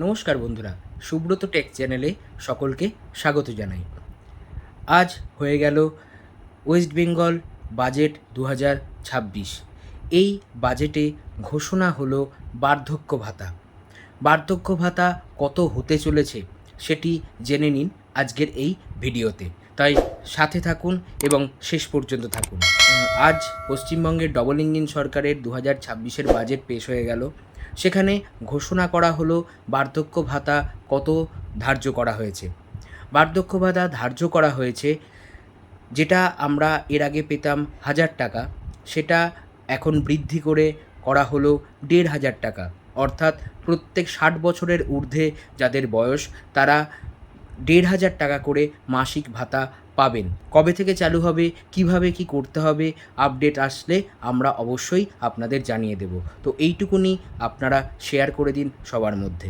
নমস্কার বন্ধুরা, সুব্রত টেক চ্যানেলে সকলকে স্বাগত জানাই। আজ হয়ে গেল ওয়েস্ট বেঙ্গল বাজেট 2026। এই বাজেটে ঘোষণা হলো বার্ধক্য ভাতা। বার্ধক্য ভাতা কত হতে চলেছে সেটি জেনে নিন আজকের এই ভিডিওতে, তাই সাথে থাকুন এবং শেষ পর্যন্ত থাকুন। আজ পশ্চিমবঙ্গের ডবল ইঞ্জিন সরকারের 2026-এর বাজেট পেশ হয়ে গেল। সেখানে ঘোষণা করা হলো বার্ধক্য ভাতা কত ধার্য করা হয়েছে। বার্ধক্য ভাতা ধার্য করা হয়েছে, যেটা আমরা এর আগে পেতাম 1000 টাকা, সেটা এখন বৃদ্ধি করে করা হলো 1500 টাকা। অর্থাৎ প্রত্যেক 60 বছরের ঊর্ধ্বে যাদের বয়স, তারা 1500 টাকা করে মাসিক ভাতা পাবেন। কবে থেকে চালু হবে, কিভাবে কি করতে হবে, আপডেট আসলে আমরা অবশ্যই আপনাদের জানিয়ে দেব। তো এইটুকুনি আপনারা শেয়ার করে দিন সবার মধ্যে।